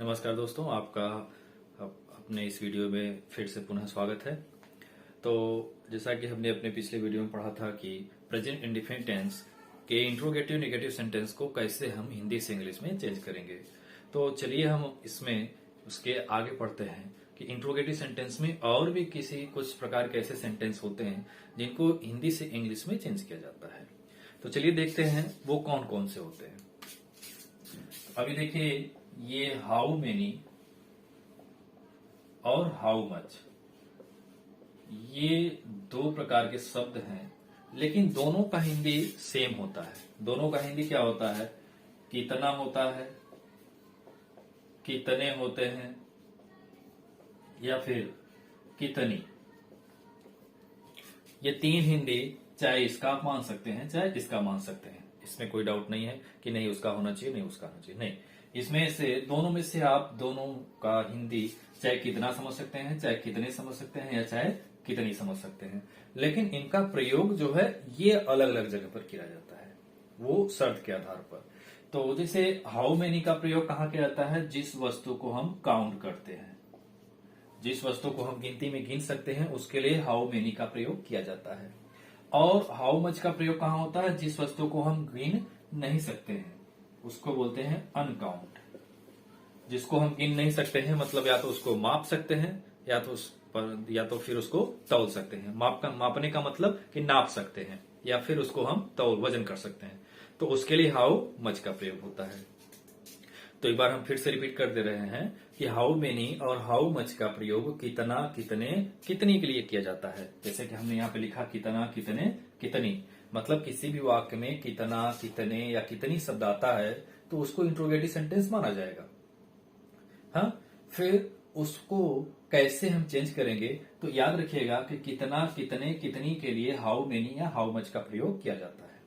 नमस्कार दोस्तों, आपका अपने इस वीडियो में फिर से पुनः स्वागत है। तो जैसा कि हमने अपने पिछले वीडियो में पढ़ा था कि प्रेजेंट इंडिफिनिट टेंस के इंट्रोगेटिव नेगेटिव सेंटेंस को कैसे हम हिंदी से इंग्लिश में चेंज करेंगे। तो चलिए हम इसमें उसके आगे पढ़ते हैं कि इंट्रोगेटिव सेंटेंस में और भी कुछ प्रकार के ऐसे सेंटेंस होते हैं जिनको हिंदी से इंग्लिश में चेंज किया जाता है। तो चलिए देखते हैं वो कौन कौन से होते हैं। अभी देखिए, ये हाउ मेनी और हाउ मच, ये दो प्रकार के शब्द हैं, लेकिन दोनों का हिंदी सेम होता है। दोनों का हिंदी क्या होता है? कितना होता है, कितने होते हैं, या फिर कितनी। ये तीन हिंदी चाहे इसका आप मान सकते हैं चाहे इसका मान सकते हैं, इसमें कोई डाउट नहीं है कि नहीं उसका होना चाहिए नहीं उसका होना चाहिए, नहीं, इसमें से दोनों में से आप दोनों का हिंदी चाहे कितना समझ सकते हैं, चाहे कितने समझ सकते हैं, या चाहे कितनी समझ सकते हैं। लेकिन इनका प्रयोग जो है ये अलग अलग जगह पर किया जाता है, वो शर्त के आधार पर। तो जैसे हाउ मेनी का प्रयोग कहाँ किया जाता है? जिस वस्तु को हम काउंट करते हैं, जिस वस्तु को हम गिनती में गिन सकते हैं, उसके लिए हाउ मेनी का प्रयोग किया जाता है। और हाउ मच का प्रयोग कहाँ होता है? जिस वस्तु को हम गिन नहीं सकते हैं, उसको बोलते हैं अनकाउंट। जिसको हम गिन नहीं सकते हैं मतलब या तो उसको माप सकते हैं या तो फिर उसको तौल सकते हैं। मापने का मतलब कि नाप सकते हैं, या फिर उसको हम वजन कर सकते हैं, तो उसके लिए हाउ मच का प्रयोग होता है। तो एक बार हम फिर से रिपीट कर दे रहे हैं कि हाउ मेनी और हाउ मच का प्रयोग कितना, कितने, कितनी के लिए किया जाता है। जैसे कि हमने यहाँ पे लिखा कितना, कितने, कितनी, मतलब किसी भी वाक्य में कितना, कितने या कितनी शब्द आता है तो उसको इंट्रोगेटिव सेंटेंस माना जाएगा। हाँ, फिर उसको कैसे हम चेंज करेंगे? तो याद रखिएगा कि कितना, कितने, कितनी के लिए हाउ मेनी या हाउ मच का प्रयोग किया जाता है।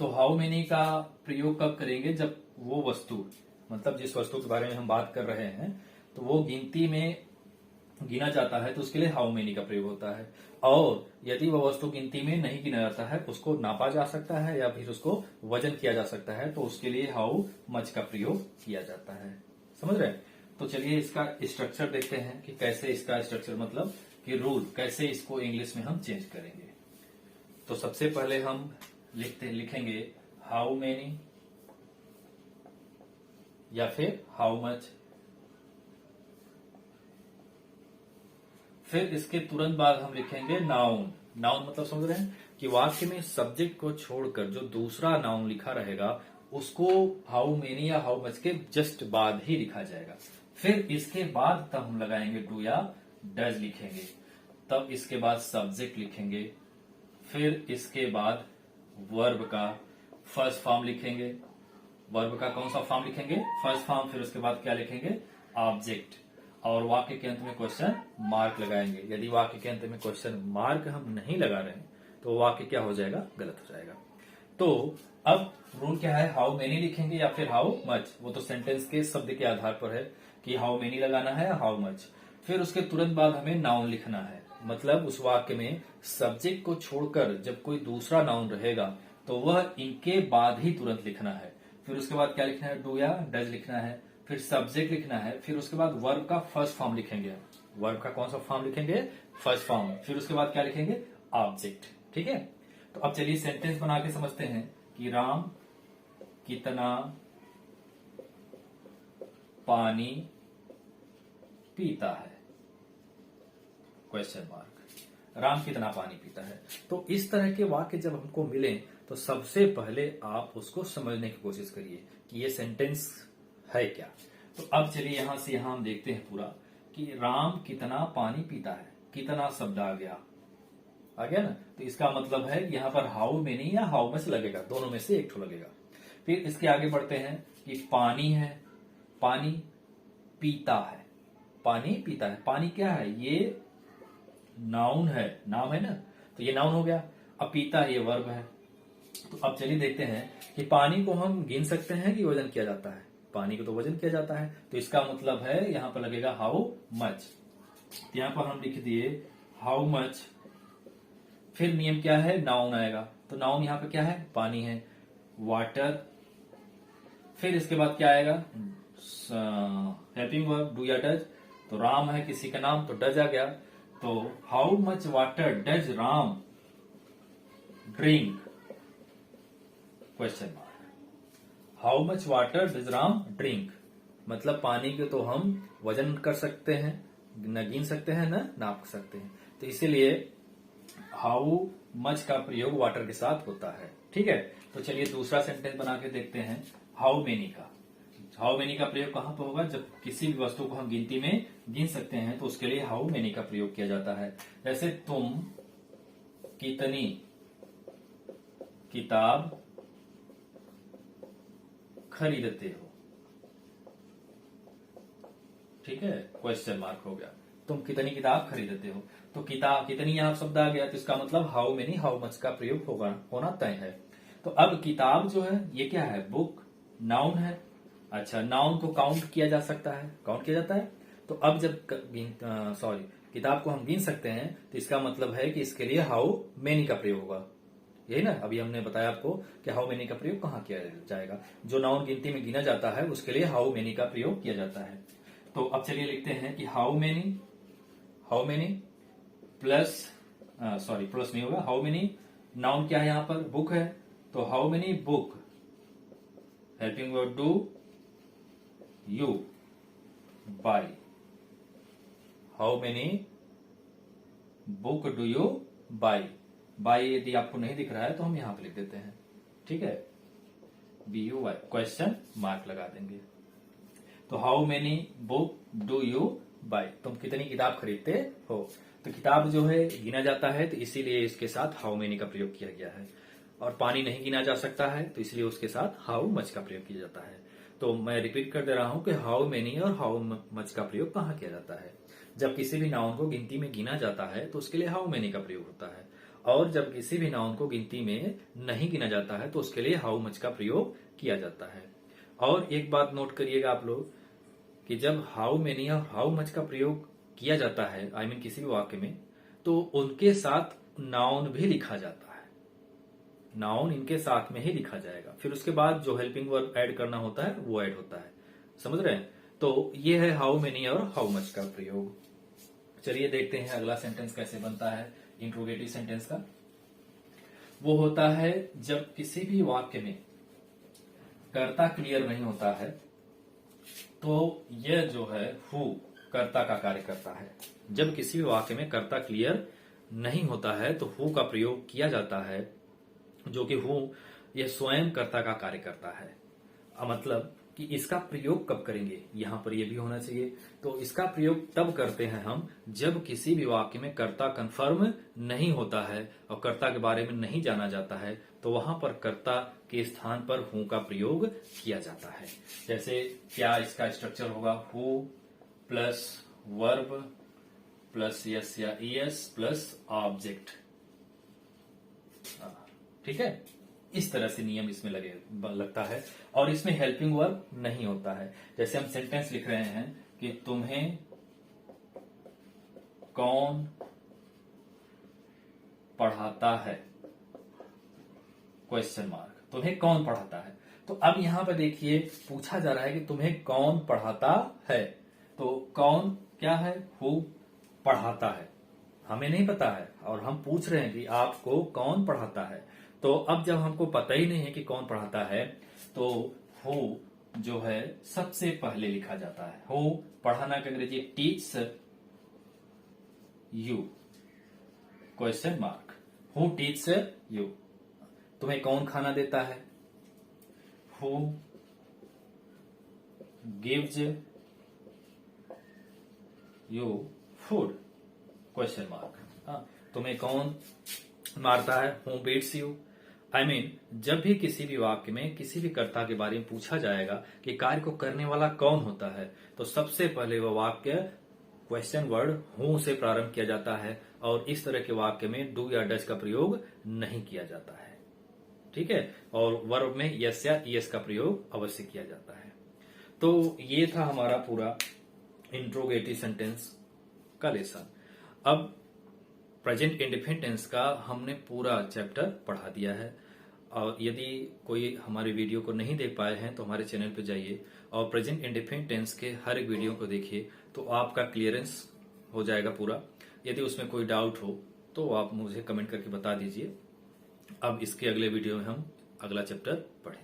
तो हाउ मेनी का प्रयोग कब करेंगे? जब वो वस्तु, मतलब जिस वस्तु के बारे में हम बात कर रहे हैं, तो वो गिनती में गिना जाता है तो उसके लिए हाउ मेनी का प्रयोग होता है। और यदि वह वस्तु गिनती में नहीं गिना जाता है, उसको नापा जा सकता है या फिर उसको वजन किया जा सकता है, तो उसके लिए हाउ मच का प्रयोग किया जाता है। समझ रहे? तो चलिए इसका स्ट्रक्चर देखते हैं कि कैसे इसका स्ट्रक्चर, मतलब कि कैसे इसको इंग्लिश में हम चेंज करेंगे। तो सबसे पहले हम लिखेंगे हाउ मेनी या फिर हाउ मच। फिर इसके तुरंत बाद हम लिखेंगे नाउन। नाउन मतलब समझ रहे हैं कि वाक्य में सब्जेक्ट को छोड़कर जो दूसरा नाउन लिखा रहेगा उसको हाउ मेनी या हाउ मच के जस्ट बाद ही लिखा जाएगा। फिर इसके बाद तब हम लगाएंगे डू या डज लिखेंगे, तब इसके बाद सब्जेक्ट लिखेंगे, फिर इसके बाद वर्ब का फर्स्ट फॉर्म लिखेंगे। वर्ब का कौन सा फॉर्म लिखेंगे? First form. फिर उसके बाद क्या लिखेंगे? ऑब्जेक्ट। और वाक्य के अंत में क्वेश्चन मार्क लगाएंगे। यदि वाक्य के अंत में क्वेश्चन मार्क हम नहीं लगा रहे हैं तो वाक्य क्या हो जाएगा? गलत हो जाएगा। तो अब रूल क्या है? हाउ मेनी लिखेंगे या फिर हाउ मच, वो तो सेंटेंस के शब्द के आधार पर है कि हाउ मेनी लगाना है या हाउ मच। फिर उसके तुरंत बाद हमें नाउन लिखना है, मतलब उस वाक्य में सब्जेक्ट को छोड़कर जब कोई दूसरा नाउन रहेगा तो वह इनके बाद ही तुरंत लिखना है। फिर उसके बाद क्या लिखना है? डू या डज लिखना है, फिर सब्जेक्ट लिखना है, फिर उसके बाद वर्ब का फर्स्ट फॉर्म लिखेंगे। वर्ब का कौन सा फॉर्म लिखेंगे? First form. फिर उसके बाद क्या लिखेंगे? ऑब्जेक्ट। ठीक है, तो अब चलिए सेंटेंस बना के समझते हैं कि राम कितना पानी पीता है, क्वेश्चन मार्क। राम कितना पानी पीता है। तो इस तरह के वाक्य जब हमको मिले तो सबसे पहले आप उसको समझने की कोशिश करिए कि ये सेंटेंस है क्या। तो अब चलिए यहां से यहां हम देखते हैं पूरा कि राम कितना पानी पीता है। कितना शब्द आ गया ना? तो इसका मतलब है कि यहां पर हाउ मेनी या हाउ मच लगेगा, दोनों में से एक ठो लगेगा। फिर इसके आगे बढ़ते हैं कि पानी है, पानी पीता है, पानी पीता है। पानी क्या है? ये नाउन है, नाम है ना, तो ये नाउन हो गया। अब पीता है, ये वर्ब है। तो अब चलिए देखते हैं कि पानी को हम गिन सकते हैं कि वजन किया जाता है। पानी को तो वजन किया जाता है, तो इसका मतलब है यहां पर लगेगा हाउ मच। यहां पर हम लिख दिए हाउ मच। फिर नियम क्या है? नाउन आएगा, तो नाउन यहां पर क्या है? पानी है, वाटर। फिर इसके बाद क्या आएगा? हेल्पिंग वर्ब डू या डज, तो राम है किसी का नाम तो डज आ गया। तो how much water does Ram drink, question mark. How much water does Ram drink, मतलब पानी के तो हम वजन कर सकते हैं, न गिन सकते हैं न नाप सकते हैं, तो इसीलिए हाउ मच का प्रयोग वाटर के साथ होता है। ठीक है, तो चलिए दूसरा सेंटेंस बना के देखते हैं हाउ मेनी का। हाउ मेनी का प्रयोग कहां पर होगा, जब किसी भी वस्तु को हम गिनती में गिन सकते हैं तो उसके लिए हाउ मेनी का प्रयोग किया जाता है। जैसे तुम कितनी किताब खरीदते हो, ठीक है, क्वेश्चन मार्क हो गया। तुम कितनी किताब खरीदते हो, तो किताब कितनी यहां शब्द आ गया, तो इसका मतलब हाउ मेनी हाउ मच का प्रयोग होना तय है। तो अब किताब जो है ये क्या है, बुक, नाउन है। अच्छा, नाउन को काउंट किया जा सकता है, काउंट किया जाता है। तो अब जब किताब को हम गिन सकते हैं तो इसका मतलब है कि इसके लिए हाउ मेनी का प्रयोग होगा। यही ना, अभी हमने बताया आपको कि हाउ मेनी का प्रयोग कहाँ किया जाएगा। जो नाउन गिनती में गिना जाता है उसके लिए हाउ मेनी का प्रयोग किया जाता है। तो अब चलिए लिखते हैं कि हाउ मेनी प्लस प्लस नहीं होगा, हाउ मेनी नाउन क्या है यहां पर, बुक है, तो how many book helping verb do you buy, how many book do you buy. Buy यदि आपको नहीं दिख रहा है तो हम यहां पर लिख देते हैं, ठीक है, BUY, क्वेश्चन मार्क लगा देंगे। तो how many book do you buy, तुम कितनी किताब खरीदते हो। तो किताब जो है गिना जाता है तो इसीलिए इसके साथ हाउ मेनी का प्रयोग किया गया है। और पानी नहीं गिना जा सकता है तो इसलिए उसके साथ हाउ मच का प्रयोग किया जाता है। तो मैं रिपीट कर दे रहा हूं कि हाउ मेनी और हाउ मच का प्रयोग कहां किया जाता है, जब किसी भी नाउन को गिनती में गिना जाता है तो उसके लिए हाउ मेनी का प्रयोग होता है, और जब किसी भी नाउन को गिनती में नहीं गिना जाता है तो उसके लिए हाउ मच का प्रयोग किया जाता है। और एक बात नोट करिएगा आप लोग कि जब हाउ मेनी और हाउ मच का प्रयोग किया जाता है, आई मीन किसी भी वाक्य में, तो उनके साथ नाउन भी लिखा जाता है। नाउन इनके साथ में ही लिखा जाएगा, फिर उसके बाद जो हेल्पिंग वर्ब ऐड करना होता है वो ऐड होता है, समझ रहे हैं। तो ये है हाउ मेनी और हाउ मच का प्रयोग। चलिए देखते हैं अगला सेंटेंस कैसे बनता है इंट्रोगेटिव सेंटेंस का। वो होता है जब किसी भी वाक्य में कर्ता क्लियर नहीं होता है तो यह जो है हु कर्ता का कार्य करता है। जब किसी भी वाक्य में कर्ता क्लियर नहीं होता है तो हु का प्रयोग किया जाता है, जो कि हु यह स्वयं कर्ता का कार्य करता है। मतलब कि इसका प्रयोग कब करेंगे, यहां पर यह भी होना चाहिए। तो इसका प्रयोग तब करते हैं हम जब किसी भी वाक्य में कर्ता कंफर्म नहीं होता है और कर्ता के बारे में नहीं जाना जाता है, तो वहां पर कर्ता के स्थान पर हु का प्रयोग किया जाता है। जैसे क्या इसका स्ट्रक्चर होगा, who plus verb plus yes या ईएस प्लस ऑब्जेक्ट, ठीक है। इस तरह से नियम इसमें लगता है, और इसमें हेल्पिंग वर्ब नहीं होता है। जैसे हम सेंटेंस लिख रहे हैं कि तुम्हें कौन पढ़ाता है, क्वेश्चन मार्क, तुम्हें कौन पढ़ाता है। तो अब यहां पर देखिए पूछा जा रहा है कि तुम्हें कौन पढ़ाता है, तो कौन क्या है, हु पढ़ाता है, हमें नहीं पता है और हम पूछ रहे हैं कि आपको कौन पढ़ाता है। तो अब जब हमको पता ही नहीं है कि कौन पढ़ाता है तो हु जो है सबसे पहले लिखा जाता है। हु पढ़ाना का अंग्रेजी teach you, question mark, who teach you. तुम्हें कौन खाना देता है, who gives you food, question mark. तुम्हें कौन मारता है, who beats you. I mean जब भी किसी भी वाक्य में किसी भी कर्ता के बारे में पूछा जाएगा कि कार्य को करने वाला कौन होता है, तो सबसे पहले वह वाक्य क्वेश्चन वर्ड हु से प्रारंभ किया जाता है, और इस तरह के वाक्य में डू या डज का प्रयोग नहीं किया जाता है, ठीक है। और वर्ब में यस या ईएस का प्रयोग अवश्य किया जाता है। तो ये था हमारा पूरा इंट्रोगेटिव सेंटेंस का लेसन। अब प्रेजेंट इंडिफिनिट टेंस का हमने पूरा चैप्टर पढ़ा दिया है। और यदि कोई हमारे वीडियो को नहीं देख पाए हैं तो हमारे चैनल पर जाइए और प्रेजेंट इंडेफिनिट टेंस के हर एक वीडियो को देखिए, तो आपका क्लियरेंस हो जाएगा पूरा। यदि उसमें कोई डाउट हो तो आप मुझे कमेंट करके बता दीजिए। अब इसके अगले वीडियो में हम अगला चैप्टर पढ़ें।